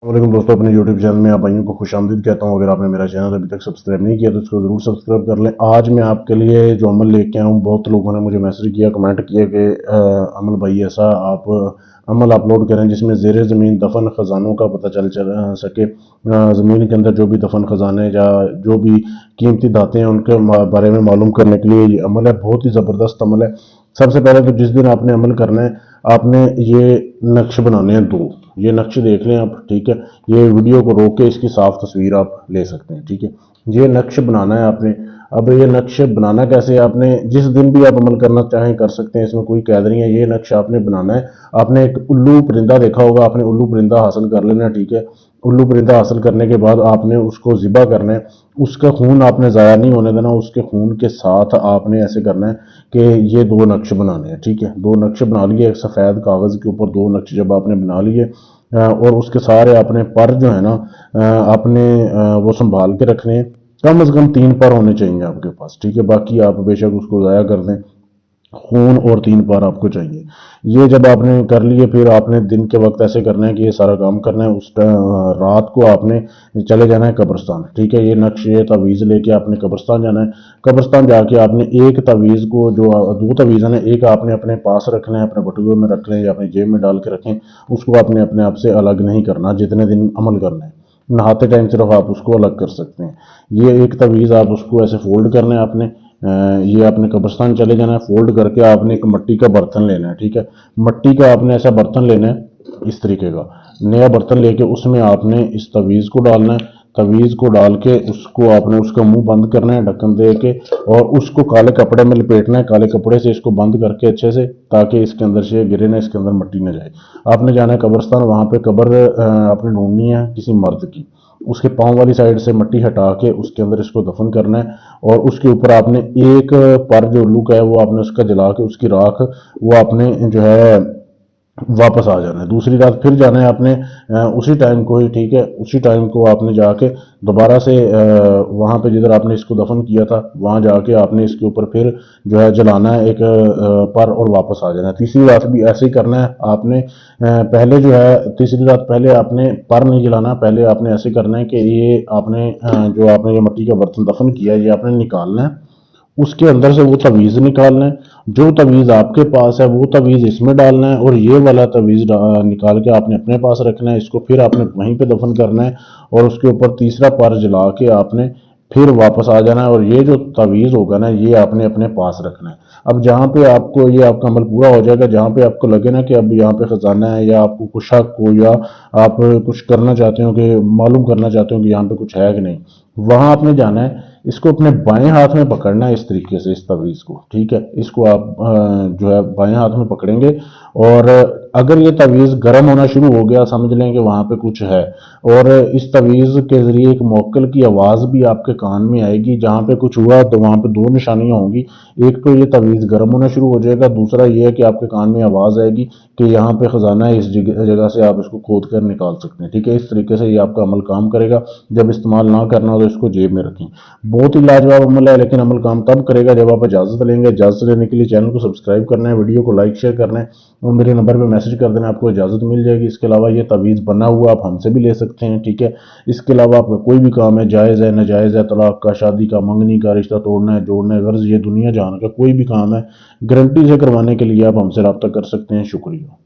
वालेकुम दोस्तों, अपने YouTube चैनल में आप भाइयों को खुश आमदीद कहता हूँ। अगर आपने मेरा चैनल अभी तक सब्सक्राइब नहीं किया तो इसको ज़रूर सब्सक्राइब कर लें। आज मैं आपके लिए जो अमल लेके आया हूँ, बहुत लोगों ने मुझे मैसेज किया, कमेंट किया कि अमल भाई ऐसा आप अमल अपलोड करें जिसमें ज़ेर ज़मीन दफन ख़जानों का पता चल सके। ज़मीन के अंदर जो भी दफन ख़जाने या जो भी कीमती धातें हैं उनके बारे में मालूम करने के लिए ये अमल है। बहुत ही ज़बरदस्त अमल है। सबसे पहले तो जिस दिन आपने अमल करना है, आपने ये नक्श बनाने हैं दो। ये नक्श देख लें आप, ठीक है। ये वीडियो को रोक के इसकी साफ तस्वीर आप ले सकते हैं, ठीक है। ये नक्श बनाना है आपने। अब ये नक्श बनाना कैसे है, आपने जिस दिन भी आप अमल करना चाहें कर सकते हैं, इसमें कोई कैद नहीं है। ये नक्श आपने बनाना है। आपने एक उल्लू परिंदा देखा होगा, आपने उल्लू परिंदा हासिल कर लेना, ठीक है। उल्लू परिंदा हासिल करने के बाद आपने उसको ज़िबा करना है। उसका खून आपने ज़ाया नहीं होने देना। उसके खून के साथ आपने ऐसे करना है कि ये दो नक्श बनाने हैं, ठीक है। दो नक्श बना लिए, एक सफ़ेद कागज़ के ऊपर दो नक्श जब आपने बना लिए और उसके सारे अपने पर जो है ना आपने वो संभाल के रखने हैं। कम से कम 3 पर होने चाहिए आपके पास, ठीक है। बाकी आप बेशक उसको ज़ाया कर दें। खून और 3 पर आपको चाहिए। ये जब आपने कर लिए, फिर आपने दिन के वक्त ऐसे करना है कि ये सारा काम करना है। रात को आपने चले जाना है कब्रिस्तान, ठीक है। ये नक्श ये तवीज़ लेके आपने कब्रिस्तान जाना है। कब्रिस्तान जाके आपने एक तवीज़ को, जो दो तवीज़ है ना, एक आपने अपने पास रखना है, अपने बटुए में रख लें या अपनी जेब में डाल के रखें। उसको आपने अपने आप से अलग नहीं करना जितने दिन अमल करना है। नहाते टाइम सिर्फ आप उसको अलग कर सकते हैं। ये एक तवीज़ आप उसको ऐसे फोल्ड करना है आपने। ये आपने कब्रिस्तान चले जाना है। फोल्ड करके आपने एक मिट्टी का बर्तन लेना है, ठीक है। मिट्टी का आपने ऐसा बर्तन लेना है, इस तरीके का नया बर्तन लेके उसमें आपने इस तवीज़ को डालना है। तवीज़ को डाल के उसको आपने उसका मुंह बंद करना है ढक्कन दे के, और उसको काले कपड़े में लपेटना है। काले कपड़े से इसको बंद करके अच्छे से, ताकि इसके अंदर से गिरे ना, इसके अंदर मिट्टी ना जाए। आपने जाना है कब्रिस्तान, वहाँ पे कब्र आपने ढूंढनी है किसी मर्द की। उसके पाँव वाली साइड से मिट्टी हटा के उसके अंदर इसको दफन करना है। और उसके ऊपर आपने एक पर जो उल्लू का है वो आपने उसका जला के उसकी राख वो आपने जो है वापस आ जाना है। दूसरी रात फिर जाना है आपने उसी टाइम को ही, ठीक है। उसी टाइम को आपने जाके दोबारा से वहाँ पे जिधर आपने इसको दफन किया था वहाँ जाके आपने इसके ऊपर फिर जो है जलाना है एक पर, और वापस आ जाना है। तीसरी रात भी ऐसे ही करना है आपने। पहले जो है तीसरी रात पहले आपने पर नहीं जलाना। पहले आपने ऐसे करना है कि ये आपने जो आपने ये मिट्टी का बर्तन दफन किया है ये आपने निकालना है। उसके अंदर से वो तवीज़ निकालना है। जो तवीज़ आपके पास है वो तवीज़ इसमें डालना है, और ये वाला तवीज़ निकाल के आपने अपने पास रखना है। इसको फिर आपने वहीं पे दफन करना है, और उसके ऊपर तीसरा पर जला के आपने फिर वापस आ जाना है। और ये जो तवीज़ होगा ना ये आपने अपने पास रखना है। अब जहाँ पे आपको ये आपका अमल पूरा हो जाएगा, जहाँ पे आपको लगे ना कि अब यहाँ पे खजाना है, या आपको कुछ शक हो, या आप कुछ करना चाहते हो कि मालूम करना चाहते हो कि यहाँ पे कुछ है कि नहीं, वहां आपने जाना है। इसको अपने बाएं हाथ में पकड़ना है इस तरीके से, इस तवीज़ को, ठीक है। इसको आप जो है बाएं हाथ में पकड़ेंगे, और अगर ये तवीज़ गर्म होना शुरू हो गया, समझ लें कि वहां पे कुछ है। और इस तवीज़ के ज़रिए एक मोक्कल की आवाज़ भी आपके कान में आएगी। जहाँ पे कुछ हुआ तो वहां पे दो निशानियां होंगी। एक तो ये तवीज़ गर्म होना शुरू हो जाएगा, दूसरा ये है कि आपके कान में आवाज़ आएगी कि यहाँ पे खजाना है, इस जगह से आप इसको खोद कर निकाल सकते हैं, ठीक है। इस तरीके से ये आपका अमल काम करेगा। जब इस्तेमाल ना करना हो तो इसको जेब में रखें। बहुत ही लाजवाब अमल है, लेकिन अमल काम तब करेगा जब आप इजाज़त लेंगे। इजाज़त लेने के लिए चैनल को सब्सक्राइब करना है, वीडियो को लाइक शेयर करना है, और मेरे नंबर पर मैसेज कर देना, आपको इजाज़त मिल जाएगी। इसके अलावा ये तवीज़ बना हुआ आप हमसे भी ले सकते हैं, ठीक है। इसके अलावा आपका कोई भी काम है, जायज़ है नाजायज़ है, तलाक का, शादी का, मंगनी का, रिश्ता तोड़ना है, जोड़ना है, गर्ज, ये दुनिया जहान का कोई भी काम है, गारंटी से करवाने के लिए आप हमसे रब्ता कर सकते हैं। शुक्रिया।